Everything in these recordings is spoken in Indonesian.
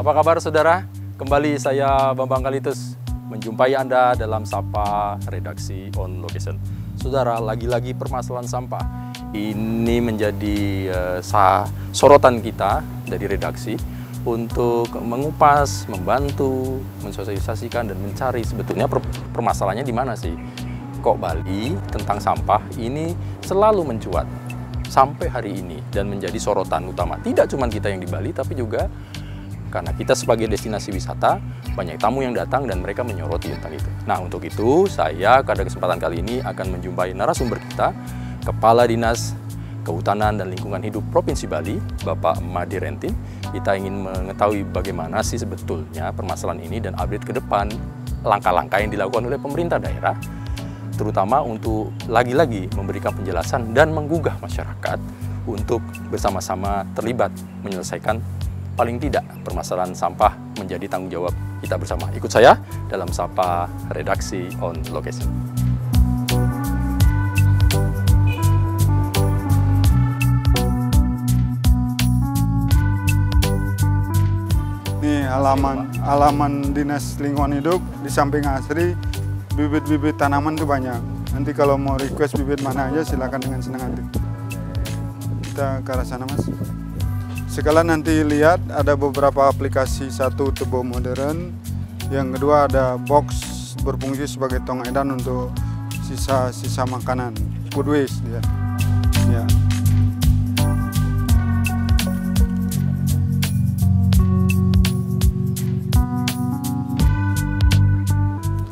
Apa kabar saudara? Kembali saya Bambang Kalitus menjumpai Anda dalam Sapa Redaksi On Location. Saudara, lagi-lagi permasalahan sampah ini menjadi sorotan kita dari redaksi untuk mengupas, membantu, mensosialisasikan dan mencari sebetulnya permasalahannya di mana sih? Kok Bali tentang sampah ini selalu mencuat sampai hari ini dan menjadi sorotan utama. Tidak cuma kita yang di Bali, tapi juga karena kita sebagai destinasi wisata, banyak tamu yang datang dan mereka menyoroti tentang itu. Nah, untuk itu saya pada kesempatan kali ini akan menjumpai narasumber kita, Kepala Dinas Kehutanan dan Lingkungan Hidup Provinsi Bali, Bapak Made Rentin. Kita ingin mengetahui bagaimana sih sebetulnya permasalahan ini dan update ke depan langkah-langkah yang dilakukan oleh pemerintah daerah, terutama untuk lagi-lagi memberikan penjelasan dan menggugah masyarakat untuk bersama-sama terlibat menyelesaikan paling tidak permasalahan sampah menjadi tanggung jawab kita bersama. Ikut saya dalam Sapa Redaksi On Location. Ini halaman Dinas Lingkungan Hidup, di samping asri bibit-bibit tanaman itu banyak. Nanti kalau mau request bibit mana aja silakan dengan senang hati. Kita ke arah sana, Mas. Sekalian nanti lihat ada beberapa aplikasi, satu Tebo Modern, yang kedua ada box berfungsi sebagai tong edan untuk sisa-sisa makanan, food waste dia. Ya.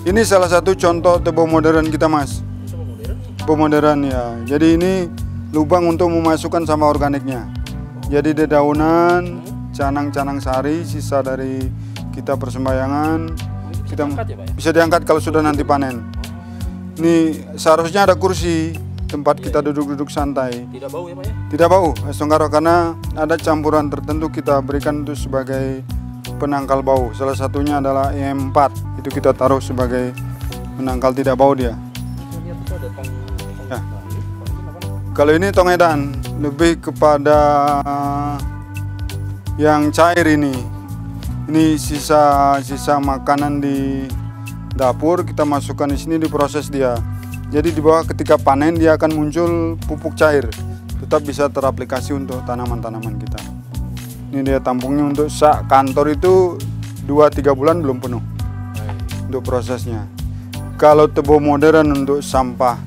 Ini salah satu contoh Tebo Modern kita, Mas. Tebo Modern ya. Jadi ini lubang untuk memasukkan sampah organiknya. Jadi dedaunan, canang-canang sari, sisa dari kita persembahyangan, kita bisa diangkat kalau sudah nanti panen. Ini seharusnya ada kursi tempat kita duduk-duduk santai. Tidak bau ya Pak ya? Tidak bau, Songgaro, karena ada campuran tertentu kita berikan itu sebagai penangkal bau. Salah satunya adalah EM4, itu kita taruh sebagai penangkal tidak bau dia. Ya. Kalau ini tong edan, lebih kepada yang cair ini. Ini sisa makanan di dapur, kita masukkan di sini, diproses dia. Jadi di bawah ketika panen dia akan muncul pupuk cair, tetap bisa teraplikasi untuk tanaman-tanaman kita. Ini dia tampungnya untuk kantor itu 2-3 bulan belum penuh untuk prosesnya. Kalau Tebo Modern untuk sampah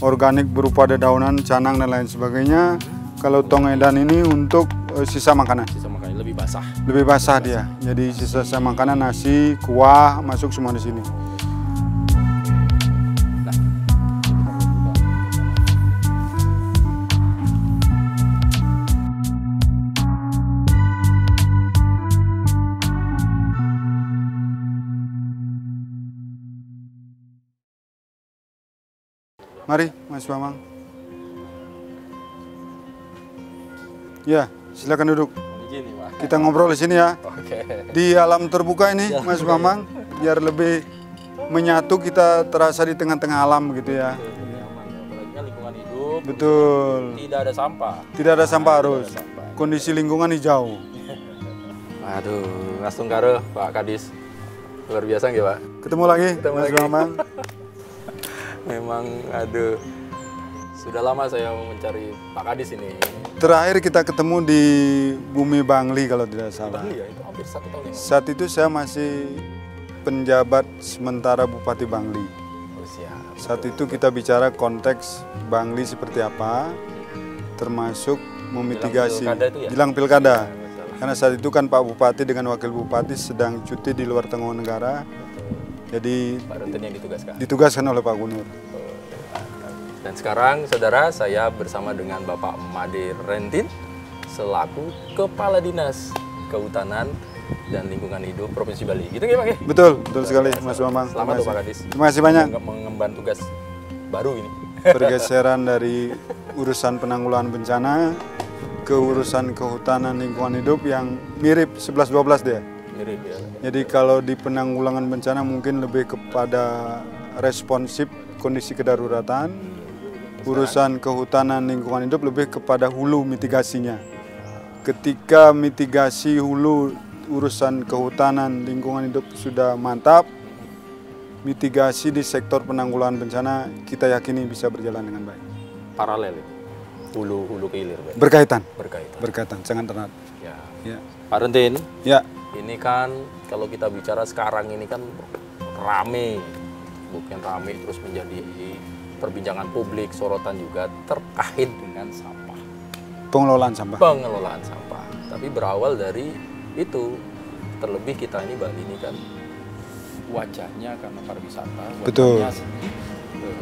organik berupa dedaunan, canang dan lain sebagainya. Kalau tong edan ini untuk sisa makanan. Sisa makanan lebih basah. Lebih basah dia. Jadi sisa makanan, nasi, kuah masuk semua di sini. Mari, Mas Bambang. Ya, silakan duduk. Begini, Pak. Kita ngobrol di sini ya. Oke. Di alam terbuka ini, Mas Bambang, biar lebih menyatu, kita terasa di tengah-tengah alam gitu ya. Apalagi lingkungan hidup. Betul. Tidak ada sampah. Tidak ada sampah harus. Kondisi lingkungan hijau. Aduh, langsung karo Pak Kadis. Luar biasa nggak Pak? Ketemu lagi, Ketemu Mas lagi. Bambang. Memang, aduh, sudah lama saya mencari Pak Kadis ini. Terakhir kita ketemu di Bumi Bangli kalau tidak salah. Bangli ya, itu hampir 1 tahun yang lalu. Saat itu saya masih penjabat sementara Bupati Bangli. Oh, siap. Saat itu kita bicara konteks Bangli seperti apa, termasuk memitigasi Jelang pilkada itu ya? jelang pilkada. Ya, betul. Karena saat itu kan Pak Bupati dengan Wakil Bupati sedang cuti di luar tengah negara. Jadi Pak Rentin yang ditugaskan. ditugaskan oleh Pak Gubernur. Dan sekarang, saudara, saya bersama dengan Bapak Made Rentin selaku Kepala Dinas Kehutanan dan Lingkungan Hidup Provinsi Bali. Gitu nggak Pak? Betul sekali Mas Bambang. Selamat tuh Pak Kadis. Terima kasih banyak. Mengemban tugas baru ini. Pergeseran dari urusan penanggulangan bencana ke urusan kehutanan lingkungan hidup yang mirip 11-12 dia. Mirip ya. Jadi kalau di penanggulangan bencana mungkin lebih kepada responsif kondisi kedaruratan, urusan kehutanan lingkungan hidup lebih kepada hulu mitigasinya. Ketika mitigasi hulu urusan kehutanan, lingkungan hidup sudah mantap, mitigasi di sektor penanggulangan bencana kita yakini bisa berjalan dengan baik. Paralel itu, hulu ke hilir. Berkaitan, Berkaitan, sangat erat. Ya. Ya. Pak Rentin, Ya. ini kan kalau kita bicara sekarang ini kan rame, bukan rame terus menjadi perbincangan publik, sorotan juga terkait dengan sampah. Pengelolaan sampah. Pengelolaan sampah. Tapi berawal dari itu, terlebih kita ini Bali ini kan wajahnya karena pariwisata, Betul. wajahnya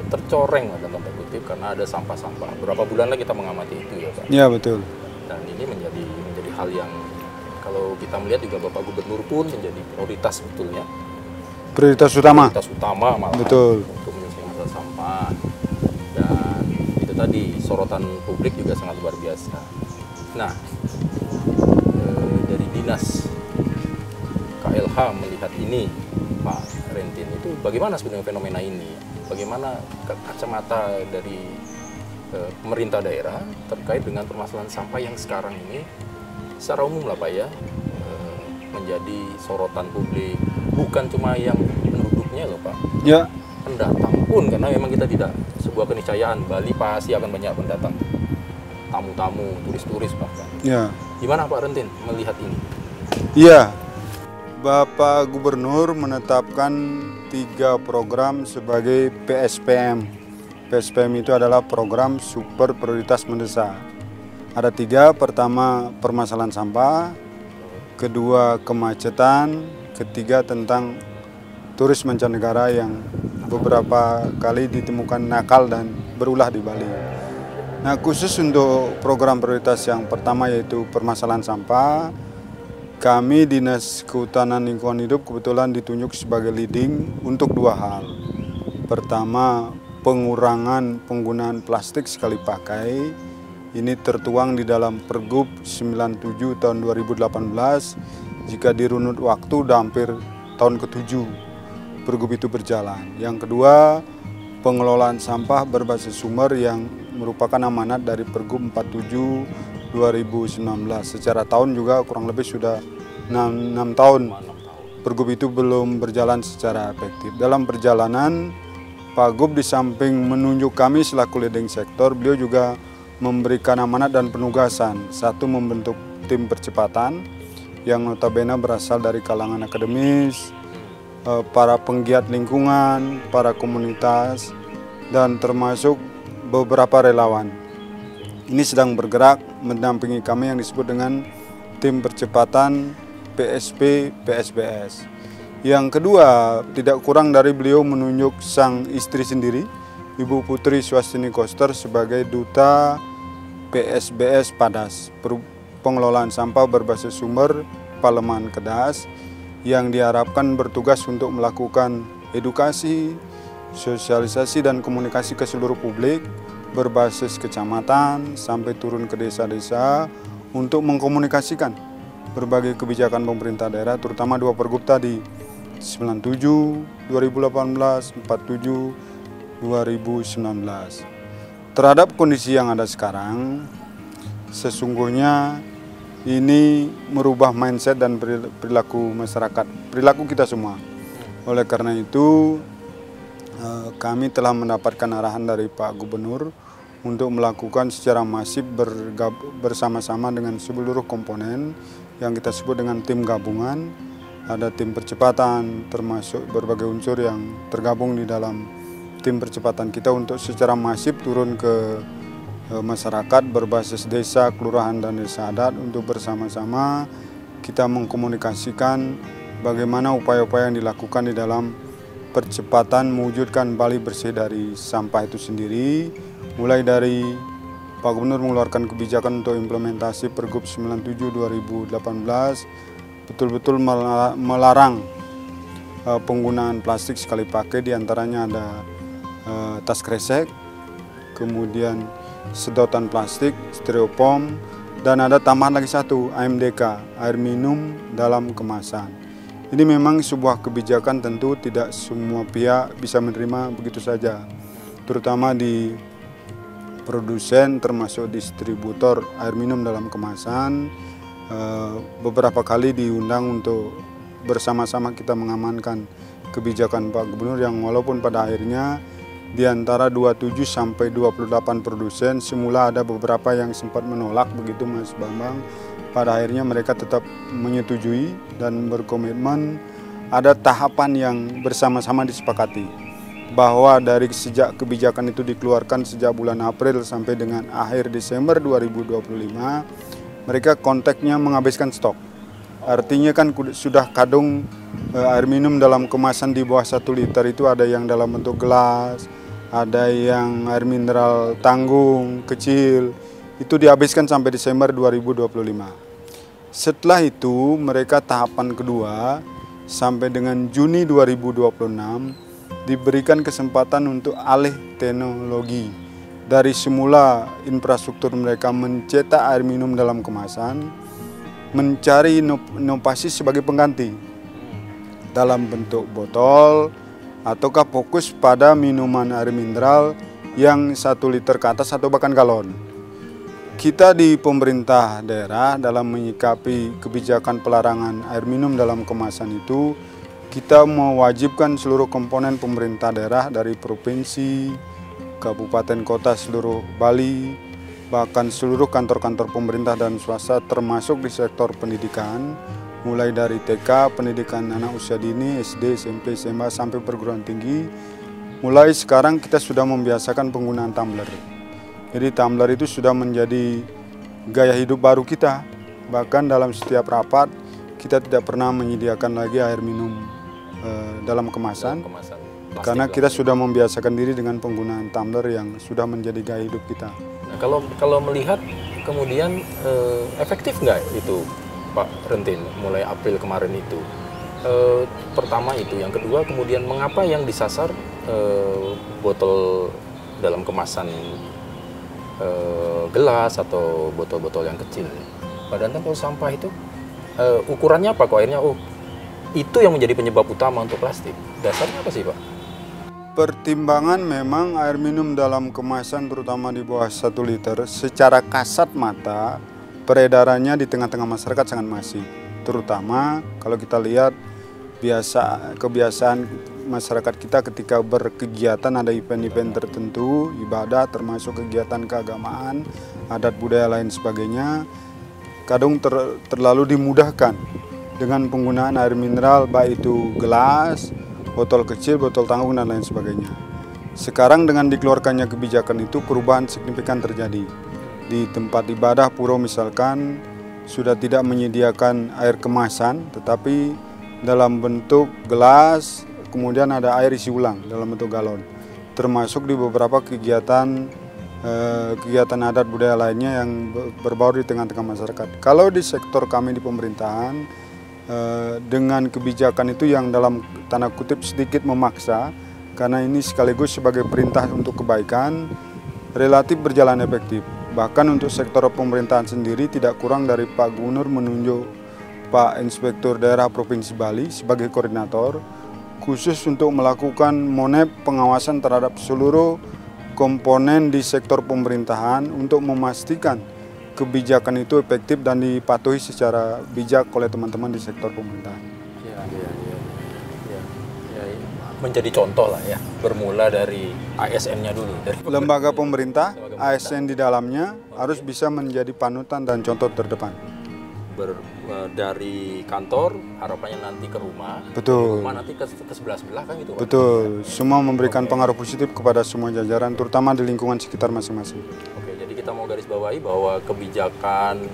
tercoreng lah dalam tanda kutip karena ada sampah-sampah. Berapa bulan lagi kita mengamati itu ya Pak. Ya betul. Dan ini menjadi hal yang kalau kita melihat juga Bapak Gubernur pun menjadi prioritas sebetulnya. Prioritas utama. Prioritas utama malah Betul. untuk menyelesaikan masalah sampah. Dan itu tadi sorotan publik juga sangat luar biasa. Nah, dari dinas KLH melihat ini, Pak Rentin, itu bagaimana sebenarnya fenomena ini? Bagaimana kacamata dari pemerintah daerah terkait dengan permasalahan sampah yang sekarang ini secara umum lah Pak ya, menjadi sorotan publik, bukan cuma yang penduduknya loh Pak, Ya. pendatang pun, karena memang kita tidak sebuah keniscayaan Bali pasti akan banyak pendatang, tamu-tamu, turis-turis bahkan. Ya. Gimana Pak Rentin melihat ini? Iya. Bapak Gubernur menetapkan 3 program sebagai PSPM. PSPM itu adalah program super prioritas mendesak. Ada 3, pertama permasalahan sampah, kedua kemacetan, ketiga tentang turis mancanegara yang beberapa kali ditemukan nakal dan berulah di Bali. Nah, khusus untuk program prioritas yang pertama yaitu permasalahan sampah, kami Dinas Kehutanan Lingkungan Hidup kebetulan ditunjuk sebagai leading untuk 2 hal. Pertama, pengurangan penggunaan plastik sekali pakai. Ini tertuang di dalam Pergub 97 tahun 2018. Jika dirunut waktu udah hampir tahun ke-7 Pergub itu berjalan. Yang kedua, pengelolaan sampah berbasis sumber yang merupakan amanat dari Pergub 47 2019. Secara tahun juga kurang lebih sudah 6 tahun. Pergub itu belum berjalan secara efektif. Dalam perjalanan, Pak Gub di samping menunjuk kami selaku leading sektor, beliau juga memberikan amanat dan penugasan. 1, membentuk tim percepatan yang notabene berasal dari kalangan akademis, para penggiat lingkungan, para komunitas, dan termasuk beberapa relawan. Ini sedang bergerak mendampingi kami yang disebut dengan tim percepatan PSP PSBS. Yang kedua, tidak kurang dari beliau menunjuk sang istri sendiri, Ibu Putri Swastini Koster sebagai duta PSBS Padas, pengelolaan sampah berbasis sumber Paleman Kedas, yang diharapkan bertugas untuk melakukan edukasi, sosialisasi dan komunikasi ke seluruh publik berbasis kecamatan sampai turun ke desa-desa untuk mengkomunikasikan berbagai kebijakan pemerintah daerah, terutama 2 pergub tadi, 97 2018, 47 2019. Terhadap kondisi yang ada sekarang, sesungguhnya ini merubah mindset dan perilaku masyarakat, perilaku kita semua. Oleh karena itu, kami telah mendapatkan arahan dari Pak Gubernur untuk melakukan secara masif bersama-sama dengan seluruh komponen yang kita sebut dengan tim gabungan. Ada tim percepatan, termasuk berbagai unsur yang tergabung di dalam tim percepatan kita untuk secara masif turun ke masyarakat berbasis desa, kelurahan, dan desa adat untuk bersama-sama kita mengkomunikasikan bagaimana upaya-upaya yang dilakukan di dalam percepatan mewujudkan Bali bersih dari sampah itu sendiri, mulai dari Pak Gubernur mengeluarkan kebijakan untuk implementasi Pergub 97 2018, betul-betul melarang penggunaan plastik sekali pakai, diantaranya ada tas kresek, kemudian sedotan plastik, styrofoam, dan ada tambahan lagi 1, AMDK, air minum dalam kemasan. Ini memang sebuah kebijakan, tentu tidak semua pihak bisa menerima begitu saja, terutama di produsen termasuk distributor air minum dalam kemasan. beberapa kali diundang untuk bersama-sama kita mengamankan kebijakan Pak Gubernur yang walaupun pada akhirnya di antara 27 sampai 28 produsen semula ada beberapa yang sempat menolak begitu Mas Bambang. Pada akhirnya mereka tetap menyetujui dan berkomitmen ada tahapan yang bersama-sama disepakati bahwa dari sejak kebijakan itu dikeluarkan sejak bulan April sampai dengan akhir Desember 2025 mereka konteksnya menghabiskan stok. Artinya kan sudah kadung air minum dalam kemasan di bawah 1 liter itu ada yang dalam bentuk gelas, ada yang air mineral tanggung, kecil, itu dihabiskan sampai Desember 2025. Setelah itu mereka tahapan kedua sampai dengan Juni 2026 diberikan kesempatan untuk alih teknologi. Dari semula infrastruktur mereka mencetak air minum dalam kemasan, mencari inovasi sebagai pengganti dalam bentuk botol, ataukah fokus pada minuman air mineral yang 1 liter ke atas atau bahkan galon. Kita di pemerintah daerah dalam menyikapi kebijakan pelarangan air minum dalam kemasan itu, kita mewajibkan seluruh komponen pemerintah daerah dari provinsi, kabupaten kota seluruh Bali, bahkan seluruh kantor-kantor pemerintah dan swasta termasuk di sektor pendidikan, mulai dari TK, pendidikan anak usia dini, SD, SMP, SMA, sampai perguruan tinggi. Mulai sekarang kita sudah membiasakan penggunaan tumbler. Jadi tumbler itu sudah menjadi gaya hidup baru kita. Bahkan dalam setiap rapat, kita tidak pernah menyediakan lagi air minum dalam kemasan. Karena kita sudah membiasakan diri dengan penggunaan tumbler yang sudah menjadi gaya hidup kita. Nah, kalau melihat kemudian efektif nggak itu Pak Rentin mulai April kemarin itu? Pertama itu, yang kedua kemudian mengapa yang disasar botol dalam kemasan gelas atau botol-botol yang kecil? Padahal kan kalau sampah itu ukurannya apa kok akhirnya itu yang menjadi penyebab utama untuk plastik? Dasarnya apa sih Pak? Pertimbangan memang air minum dalam kemasan terutama di bawah 1 liter secara kasat mata peredarannya di tengah-tengah masyarakat sangat masif. Terutama kalau kita lihat kebiasaan masyarakat kita ketika berkegiatan, ada event-event tertentu, ibadah termasuk kegiatan keagamaan, adat budaya lain sebagainya, kadang terlalu dimudahkan dengan penggunaan air mineral, baik itu gelas, botol kecil, botol tanggung, dan lain sebagainya. Sekarang dengan dikeluarkannya kebijakan itu perubahan signifikan terjadi. Di tempat ibadah pura misalkan sudah tidak menyediakan air kemasan, tetapi dalam bentuk gelas, kemudian ada air isi ulang dalam bentuk galon. Termasuk di beberapa kegiatan adat budaya lainnya yang berbaur di tengah-tengah masyarakat. Kalau di sektor kami di pemerintahan, dengan kebijakan itu yang dalam tanda kutip sedikit memaksa, karena ini sekaligus sebagai perintah untuk kebaikan, relatif berjalan efektif. Bahkan untuk sektor pemerintahan sendiri tidak kurang dari Pak Gubernur menunjuk Pak Inspektur Daerah Provinsi Bali sebagai koordinator khusus untuk melakukan monep pengawasan terhadap seluruh komponen di sektor pemerintahan untuk memastikan kebijakan itu efektif dan dipatuhi secara bijak oleh teman-teman di sektor pemerintahan. Menjadi contoh lah ya, bermula dari ASN-nya dulu. Dari lembaga pemerintah, ASN di dalamnya harus bisa menjadi panutan dan contoh terdepan. Dari kantor, harapannya nanti ke rumah. Betul. Rumah nanti ke sebelah-sebelah kan gitu Pak? Betul, semua memberikan pengaruh positif kepada semua jajaran, terutama di lingkungan sekitar masing-masing. Oke, jadi kita mau garis bawahi bahwa kebijakan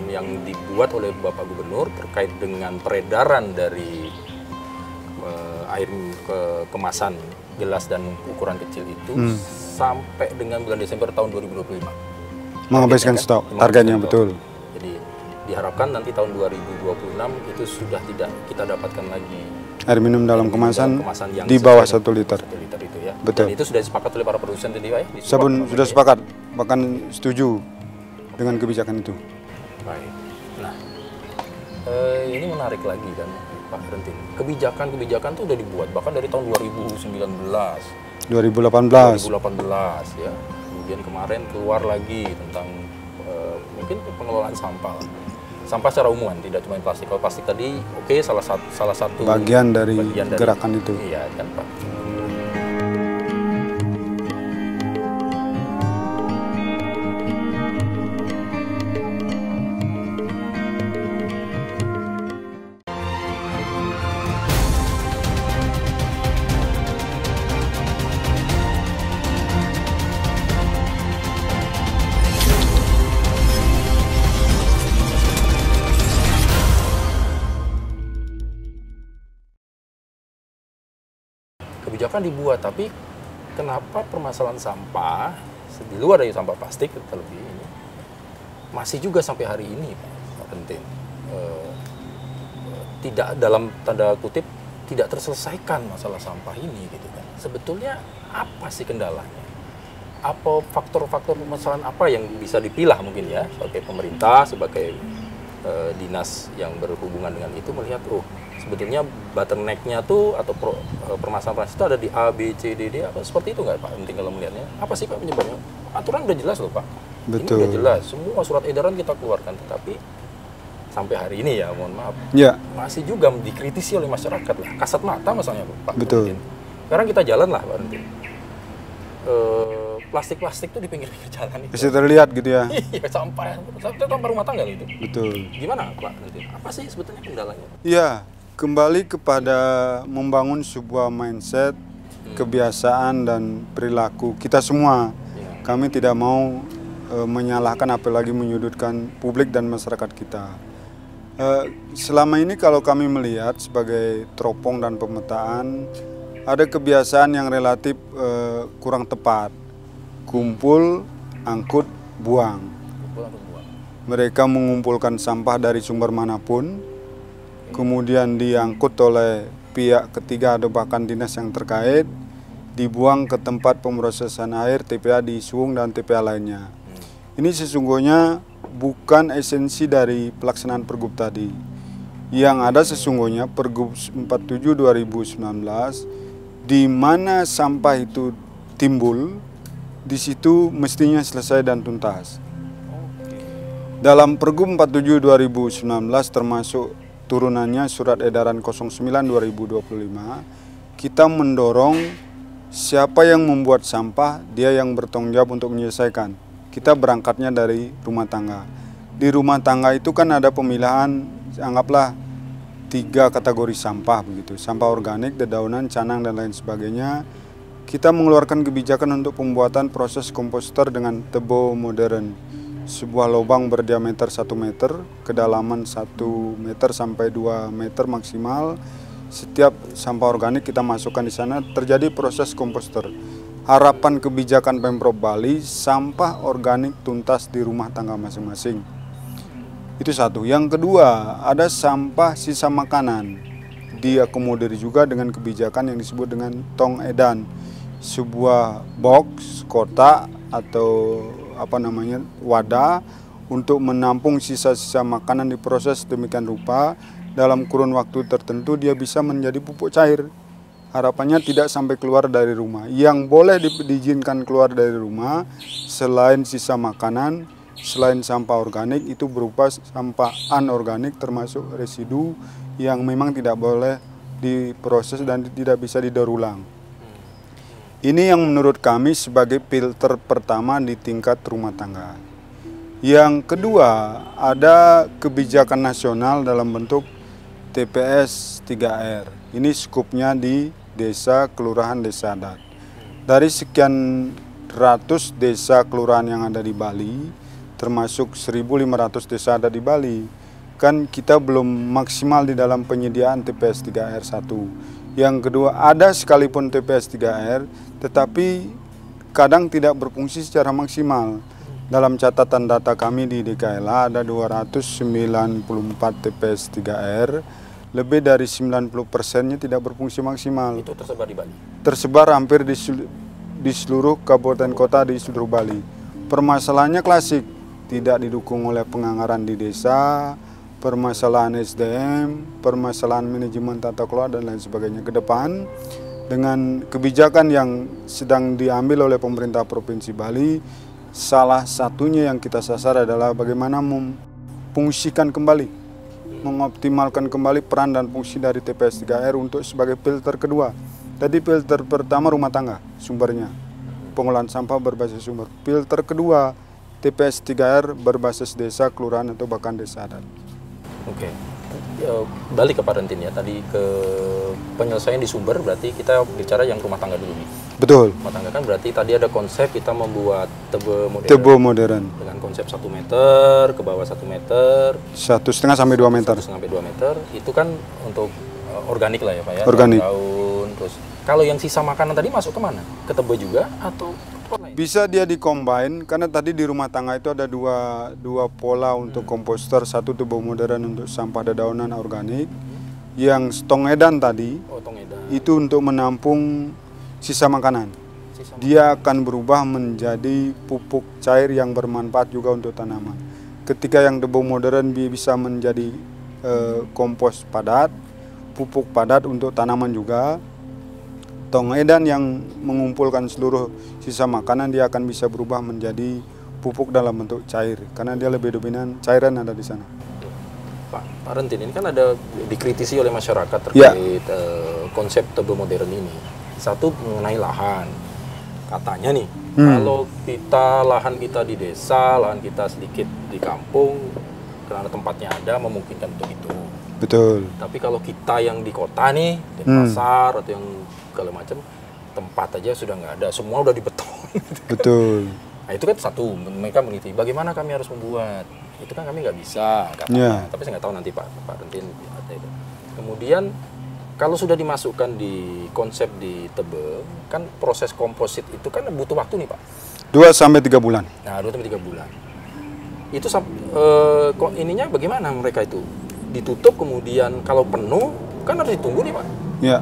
yang dibuat oleh Bapak Gubernur terkait dengan peredaran dari air kemasan gelas dan ukuran kecil itu sampai dengan bulan Desember tahun 2025. Menghabiskan stok, targetnya betul. Jadi diharapkan nanti tahun 2026 itu sudah tidak kita dapatkan lagi air minum dalam kemasan yang di bawah 1 liter. 1 liter itu ya. Betul. Dan itu sudah disepakati oleh para produsen tadi Pak ya? Sudah sepakat, bahkan setuju dengan kebijakan itu. Baik. Nah, ini menarik lagi kan Pak Rentin. Kebijakan itu udah dibuat bahkan dari tahun 2019, 2018 ya. Kemudian kemarin keluar lagi tentang mungkin pengelolaan sampah. sampah secara umum, tidak cuma plastik. Kalau plastik tadi, oke, salah satu bagian dari gerakan itu. Iya kan Pak. Kebijakan dibuat, tapi kenapa permasalahan sampah di luar dari sampah plastik terlebih ini masih juga sampai hari ini Pak Pentin tidak, dalam tanda kutip, tidak terselesaikan masalah sampah ini gitu kan. Sebetulnya apa sih kendalanya? Apa faktor-faktor permasalahan apa yang bisa dipilah mungkin ya sebagai pemerintah, sebagai dinas yang berhubungan dengan itu melihat sebetulnya bottleneck-nya tuh atau permasalahan itu ada di A, B, C, D, D, apa seperti itu nggak Pak? Penting kalau melihatnya. Apa sih Pak penyebabnya? Aturan udah jelas loh Pak. Betul. Ini udah jelas. Semua surat edaran kita keluarkan, tetapi sampai hari ini ya, mohon maaf, ya, masih juga dikritisi oleh masyarakat lah. Kasat mata misalnya Pak. Betul. Pentin. Sekarang kita jalan lah Pak Pentin. Plastik-plastik tuh di pinggir-pinggir jalan itu. bisa terlihat gitu ya. Iya, sampah rumah tangga itu. Betul. Gimana Pak Pentin? Apa sih sebetulnya kendalanya? Iya, kembali kepada membangun sebuah mindset, kebiasaan dan perilaku kita semua. Kami tidak mau menyalahkan apalagi menyudutkan publik dan masyarakat kita. Selama ini kalau kami melihat sebagai teropong dan pemetaan, ada kebiasaan yang relatif kurang tepat. Kumpul, angkut, buang. Mereka mengumpulkan sampah dari sumber manapun, kemudian diangkut oleh pihak ketiga atau bahkan dinas yang terkait, dibuang ke tempat pemrosesan air, TPA di Suwung dan TPA lainnya. Ini sesungguhnya bukan esensi dari pelaksanaan Pergub tadi. Yang ada sesungguhnya Pergub 47 2019, di mana sampah itu timbul, di situ mestinya selesai dan tuntas. Dalam Pergub 47 2019 termasuk turunannya Surat Edaran 09/2025, kita mendorong siapa yang membuat sampah, dia yang bertanggung jawab untuk menyelesaikan. Kita berangkatnya dari rumah tangga. Di rumah tangga itu kan ada pemilahan, anggaplah 3 kategori sampah begitu. Sampah organik, dedaunan, canang dan lain sebagainya. Kita mengeluarkan kebijakan untuk pembuatan proses komposter dengan tebo modern. Sebuah lubang berdiameter 1 meter, kedalaman 1 meter sampai 2 meter maksimal. Setiap sampah organik kita masukkan di sana, terjadi proses komposter. Harapan kebijakan Pemprov Bali, sampah organik tuntas di rumah tangga masing-masing. Itu satu. Yang kedua, ada sampah sisa makanan. Diakomodir juga dengan kebijakan yang disebut dengan tong edan. Sebuah box, kotak atau wadah untuk menampung sisa-sisa makanan, diproses demikian rupa dalam kurun waktu tertentu dia bisa menjadi pupuk cair. Harapannya tidak sampai keluar dari rumah. Yang boleh diizinkan keluar dari rumah selain sisa makanan, selain sampah organik, itu berupa sampah anorganik termasuk residu yang memang tidak boleh diproses dan tidak bisa didaur ulang. Ini yang menurut kami sebagai filter pertama di tingkat rumah tangga. Yang kedua, ada kebijakan nasional dalam bentuk TPS 3R. Ini skupnya di desa, kelurahan, desa adat. Dari sekian ratus desa kelurahan yang ada di Bali, termasuk 1.500 desa adat di Bali, kan kita belum maksimal di dalam penyediaan TPS 3R 1. Yang kedua, ada sekalipun TPS 3R, tetapi kadang tidak berfungsi secara maksimal. Dalam catatan data kami di DKLA ada 294 TPS 3R, lebih dari 90%-nya tidak berfungsi maksimal. Itu tersebar di Bali? Tersebar hampir di seluruh kabupaten kota di seluruh Bali. Permasalahannya klasik, tidak didukung oleh penganggaran di desa, permasalahan SDM, permasalahan manajemen tata kelola dan lain sebagainya. Ke depan dengan kebijakan yang sedang diambil oleh pemerintah Provinsi Bali, salah satunya yang kita sasar adalah bagaimana memfungsikan kembali, mengoptimalkan kembali peran dan fungsi dari TPS 3R untuk sebagai filter kedua. Tadi filter pertama rumah tangga sumbernya, pengolahan sampah berbasis sumber. Filter kedua TPS 3R berbasis desa, kelurahan atau bahkan desa adat. Oke. Balik ke Pak Rentin ya, tadi ke penyelesaian di sumber, berarti kita bicara yang rumah tangga dulu nih. Betul. Rumah tangga kan berarti tadi ada konsep kita membuat tebe modern. Tebe modern. Dengan konsep 1 meter, ke bawah 1 meter. 1,5 sampai 2 meter. 1,5 sampai 2 meter, itu kan untuk organik lah ya Pak ya. Organik. Daun, terus kalau yang sisa makanan tadi masuk kemana? Ke tebe juga atau tempat lain? Bisa dia dikombin, karena tadi di rumah tangga itu ada dua pola untuk komposter. Satu tebe modern untuk sampah dedaunan organik, yang stong edan tadi itu untuk menampung sisa makanan. Dia akan berubah menjadi pupuk cair yang bermanfaat juga untuk tanaman. Ketika yang tebe modern bisa menjadi kompos padat, pupuk padat untuk tanaman juga. Tong edan yang mengumpulkan seluruh sisa makanan, dia akan bisa berubah menjadi pupuk dalam bentuk cair, karena dia lebih dominan cairan ada di sana. Pak Rentin, ini kan ada dikritisi oleh masyarakat terkait konsep tebe modern ini. Satu mengenai lahan, katanya nih, kalau lahan kita di desa, lahan kita sedikit di kampung, karena tempatnya ada, memungkinkan untuk itu. Betul. Tapi kalau kita yang di kota nih, di pasar atau yang segala macam, tempat aja sudah nggak ada, semua udah dibeton. Betul. Nah itu kan satu, mereka meneliti bagaimana kami harus membuat, itu kan kami nggak bisa, katanya. Tapi saya nggak tahu nanti Pak Rentin ada itu. Kemudian kalau sudah dimasukkan di konsep di tebe, kan proses komposit itu kan butuh waktu nih Pak. 2 sampai 3 bulan. Nah 2 sampai 3 bulan. Itu ininya bagaimana mereka itu? Ditutup kemudian kalau penuh kan harus ditunggu nih Pak. Ya.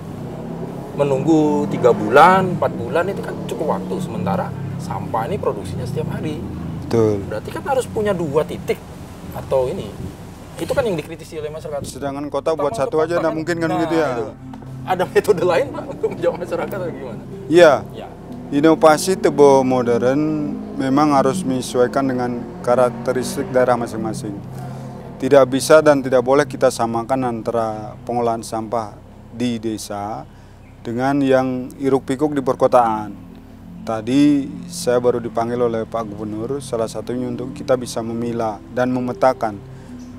Menunggu 3 bulan, 4 bulan itu kan cukup waktu. Sementara sampah ini produksinya setiap hari. Betul. Berarti kan harus punya 2 titik atau ini. Itu kan yang dikritisi oleh masyarakat. Sedangkan kota buat satu aja nggak mungkin kan begitu ya. Itu. Ada metode lain Pak untuk menjawab masyarakat atau gimana? Iya. Ya. Inovasi tebe modern memang harus menyesuaikan dengan karakteristik daerah masing-masing. Tidak bisa dan tidak boleh kita samakan antara pengolahan sampah di desa dengan yang hiruk-pikuk di perkotaan. Tadi saya baru dipanggil oleh Pak Gubernur, salah satunya untuk kita bisa memilah dan memetakan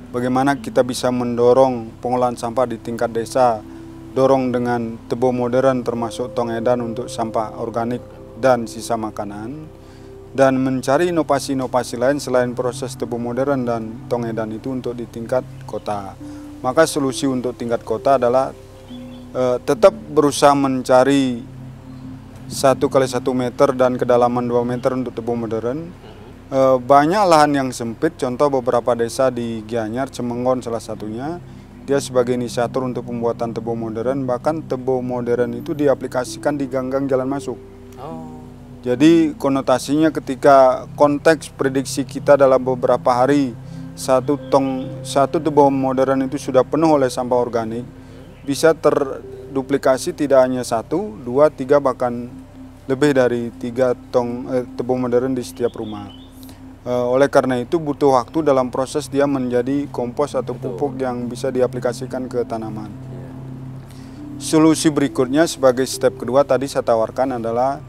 bagaimana kita bisa mendorong pengolahan sampah di tingkat desa, dorong dengan tebe modern termasuk tong edan untuk sampah organik dan sisa makanan, dan mencari inovasi-inovasi lain selain proses tebe modern dan tong edan itu untuk di tingkat kota. Maka solusi untuk tingkat kota adalah tetap berusaha mencari 1 kali 1 meter dan kedalaman 2 meter untuk tebe modern. Banyak lahan yang sempit, contoh beberapa desa di Gianyar, Cemengon salah satunya, dia sebagai inisiator untuk pembuatan tebe modern, bahkan tebe modern itu diaplikasikan di gang-gang jalan masuk. Jadi konotasinya ketika konteks prediksi kita dalam beberapa hari, satu tebe modern itu sudah penuh oleh sampah organik, bisa terduplikasi tidak hanya 1, 2, 3 bahkan lebih dari 3 tong tebe modern di setiap rumah. Oleh karena itu butuh waktu dalam proses dia menjadi kompos atau pupuk yang bisa diaplikasikan ke tanaman. Solusi berikutnya sebagai step kedua tadi saya tawarkan adalah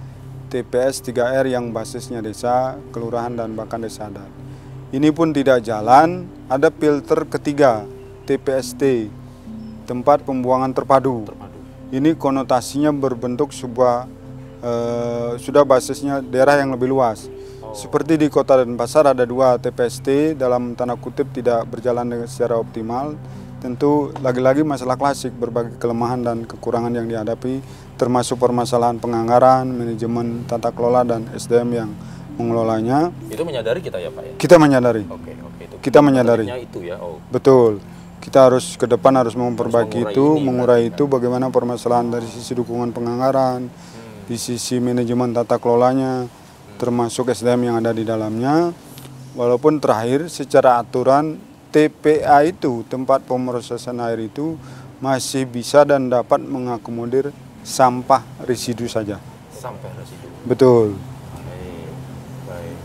TPS 3R yang basisnya desa, kelurahan dan bahkan desa adat. Ini pun tidak jalan, ada filter ketiga, TPST, tempat pembuangan terpadu. Ini konotasinya berbentuk sebuah sudah basisnya daerah yang lebih luas. Seperti di Kota Denpasar ada 2 TPST, dalam tanda kutip tidak berjalan secara optimal. Tentu lagi-lagi masalah klasik, berbagai kelemahan dan kekurangan yang dihadapi, termasuk permasalahan penganggaran, manajemen, tata kelola dan SDM yang mengelolanya. Itu menyadari kita ya Pak ya? Kita menyadari. Oke, itu. Kita menyadari. Itu ya. Betul. Kita harus ke depan harus memperbaiki itu, mengurai itu, bagaimana permasalahan dari sisi dukungan penganggaran, di sisi manajemen tata kelolanya, termasuk SDM yang ada di dalamnya. Walaupun terakhir secara aturan TPA itu, tempat pemrosesan air itu, masih bisa dan dapat mengakomodir sampah residu saja. Sampah residu. Betul. Baik.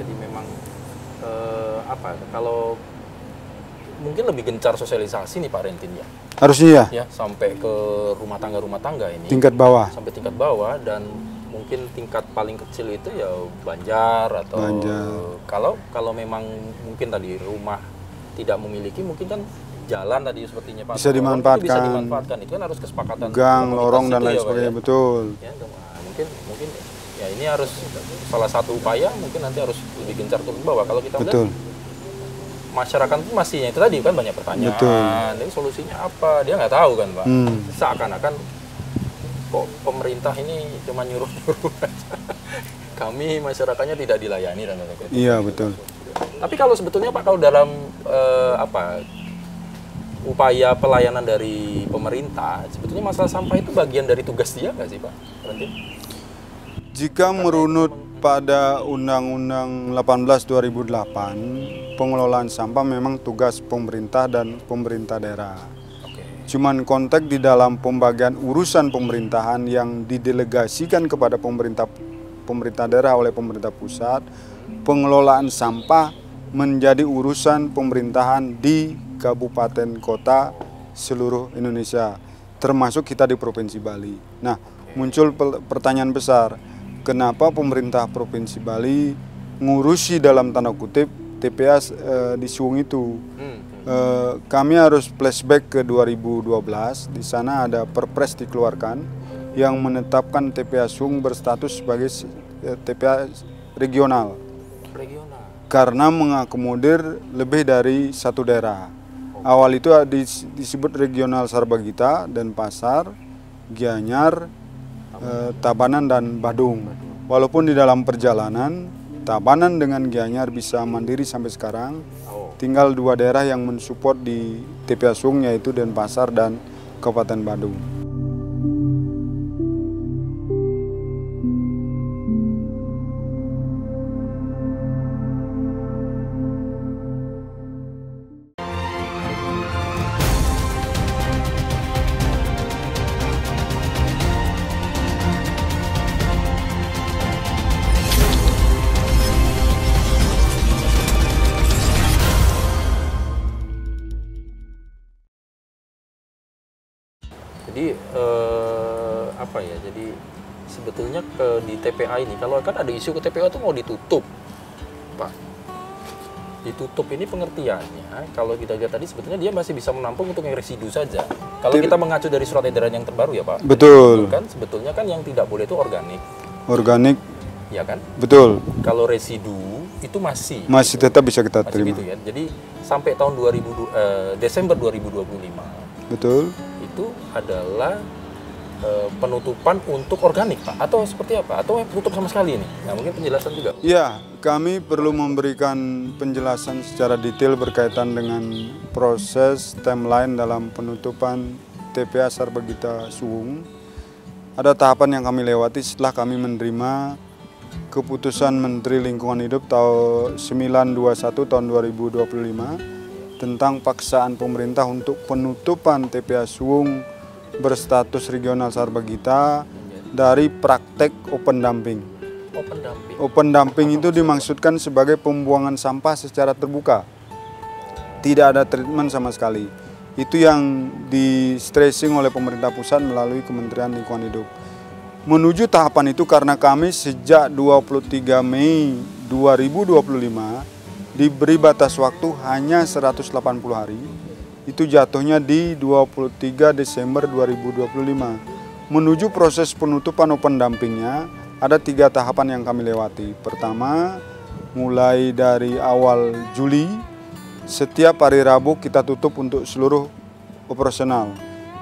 Jadi memang kalau mungkin lebih gencar sosialisasi nih Pak Rentin ya. Harusnya Ya, sampai ke rumah tangga ini. tingkat bawah. Sampai tingkat bawah, dan mungkin tingkat paling kecil itu ya Banjar atau kalau memang mungkin tadi rumah tidak memiliki, mungkin kan jalan tadi sepertinya Pak. Bisa dimanfaatkan. Bisa dimanfaatkan. Itu kan harus kesepakatan. Gang, lorong dan lain ya, sebagainya, ya. betul. Ya, mungkin ya ini harus salah satu upaya, mungkin nanti harus lebih gencar turun ke bawah. Kalau kita Betul. lihat masyarakat itu masih itu tadi kan banyak pertanyaan. Betul. Ini solusinya apa? Dia nggak tahu kan Pak. Seakan-akan kok pemerintah ini cuma nyuruh-nyuruh aja. Kami masyarakatnya tidak dilayani dan lain-lain. Iya, betul. Tapi kalau sebetulnya Pak, kalau dalam upaya pelayanan dari pemerintah, sebetulnya masalah sampah itu bagian dari tugas dia nggak sih Pak? Nanti? Jika merunut pada Undang-Undang 18 2008, pengelolaan sampah memang tugas pemerintah dan pemerintah daerah. Cuman konteks di dalam pembagian urusan pemerintahan yang didelegasikan kepada pemerintah daerah oleh pemerintah pusat, pengelolaan sampah menjadi urusan pemerintahan di kabupaten kota seluruh Indonesia, termasuk kita di Provinsi Bali. Nah, muncul pertanyaan besar, kenapa pemerintah Provinsi Bali ngurusi dalam tanda kutip TPA di Suwung itu? Kami harus flashback ke 2012. Di sana ada perpres dikeluarkan yang menetapkan TPA Suwung berstatus sebagai TPA regional. Karena mengakomodir lebih dari satu daerah. Awal itu disebut regional Sarbagita, Denpasar, Gianyar, Tabanan dan Badung. Walaupun di dalam perjalanan Tabanan dengan Gianyar bisa mandiri sampai sekarang, tinggal dua daerah yang mensupport di TPA Suwung, yaitu Denpasar dan Kabupaten Badung. Jadi apa ya? Jadi sebetulnya di TPA ini, kalau kan ada isu ke TPA itu mau ditutup, Pak. Ditutup ini pengertiannya, kalau kita lihat tadi sebetulnya dia masih bisa menampung untuk yang residu saja. Kalau kita mengacu dari surat edaran yang terbaru ya Pak. Betul. Kan sebetulnya kan yang tidak boleh itu organik. Organik. Ya kan? Betul. Kalau residu itu masih tetap bisa kita terima. Gitu ya. Jadi sampai tahun Desember 2025. Betul. Itu adalah penutupan untuk organik Pak, atau seperti apa? Atau tutup sama sekali ini? Nah, mungkin penjelasan juga. Ya, kami perlu memberikan penjelasan secara detail berkaitan dengan proses timeline dalam penutupan TPA Sarbagita Suwung. Ada tahapan yang kami lewati setelah kami menerima keputusan Menteri Lingkungan Hidup tahun 921 tahun 2025 tentang paksaan pemerintah untuk penutupan TPA Suwung berstatus regional Sarbagita dari praktek open dumping. Open dumping itu dimaksudkan sebagai pembuangan sampah secara terbuka. Tidak ada treatment sama sekali. Itu yang di-stressing oleh pemerintah pusat melalui Kementerian Lingkungan Hidup. Menuju tahapan itu karena kami sejak 23 Mei 2025 diberi batas waktu hanya 180 hari. Itu jatuhnya di 23 Desember 2025. Menuju proses penutupan open dumpingnya, ada 3 tahapan yang kami lewati. Pertama, mulai dari awal Juli, setiap hari Rabu kita tutup untuk seluruh operasional.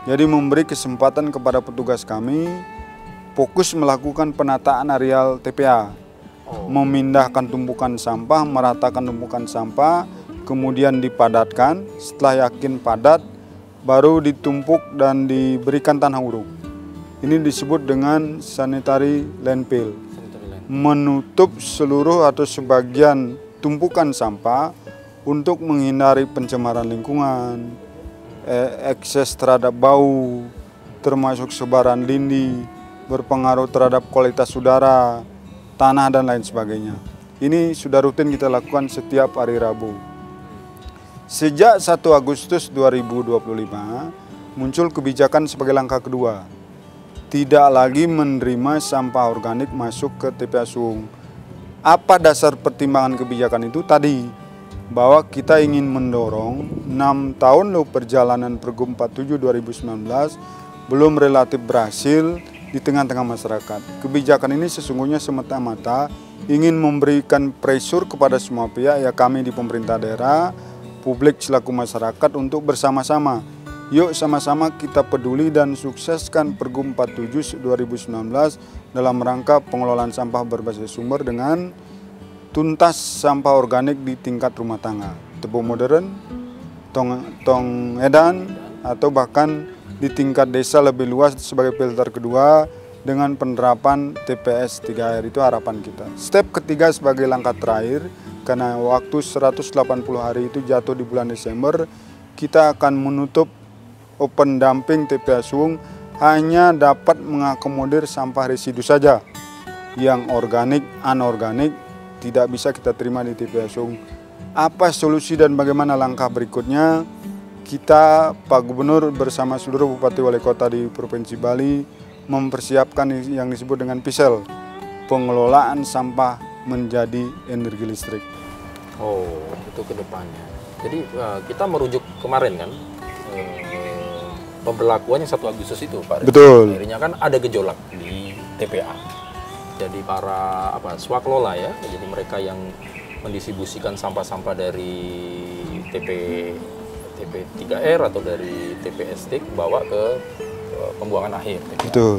Jadi memberi kesempatan kepada petugas kami fokus melakukan penataan areal TPA. Memindahkan tumpukan sampah, meratakan tumpukan sampah, kemudian dipadatkan. Setelah yakin padat, baru ditumpuk dan diberikan tanah uruk. Ini disebut dengan sanitary landfill. Menutup seluruh atau sebagian tumpukan sampah untuk menghindari pencemaran lingkungan, ekses terhadap bau, termasuk sebaran lindi, berpengaruh terhadap kualitas udara, tanah dan lain sebagainya. Ini sudah rutin kita lakukan setiap hari Rabu. Sejak 1 Agustus 2025 muncul kebijakan sebagai langkah kedua. Tidak lagi menerima sampah organik masuk ke TPA Suwung. Apa dasar pertimbangan kebijakan itu tadi? Bahwa kita ingin mendorong 6 tahun loh perjalanan Pergub 47 2019 belum relatif berhasil di tengah-tengah masyarakat. Kebijakan ini sesungguhnya semata-mata ingin memberikan pressure kepada semua pihak, ya kami di pemerintah daerah, publik selaku masyarakat untuk bersama-sama. Yuk sama-sama kita peduli dan sukseskan Pergub 47 2019 dalam rangka pengelolaan sampah berbasis sumber dengan tuntas sampah organik di tingkat rumah tangga, tepung modern, tong edan, atau bahkan di tingkat desa lebih luas sebagai filter kedua dengan penerapan TPS 3R. Itu harapan kita. Step ketiga sebagai langkah terakhir, karena waktu 180 hari itu jatuh di bulan Desember, kita akan menutup open dumping TPA Suwung hanya dapat mengakomodir sampah residu saja. Yang organik, anorganik tidak bisa kita terima di TPA Suwung. Apa solusi dan bagaimana langkah berikutnya? Kita, Pak Gubernur bersama seluruh Bupati Wali Kota di Provinsi Bali mempersiapkan yang disebut dengan PISEL, pengelolaan sampah menjadi energi listrik. Oh, itu ke depannya. Jadi kita merujuk kemarin kan, pemberlakuannya 1 Agustus itu, Pak. Betul. Akhirnya kan ada gejolak di TPA. Jadi para swaklola ya, jadi mereka yang mendistribusikan sampah-sampah dari TP 3R atau dari TPST bawa ke pembuangan akhir. TPA. Betul.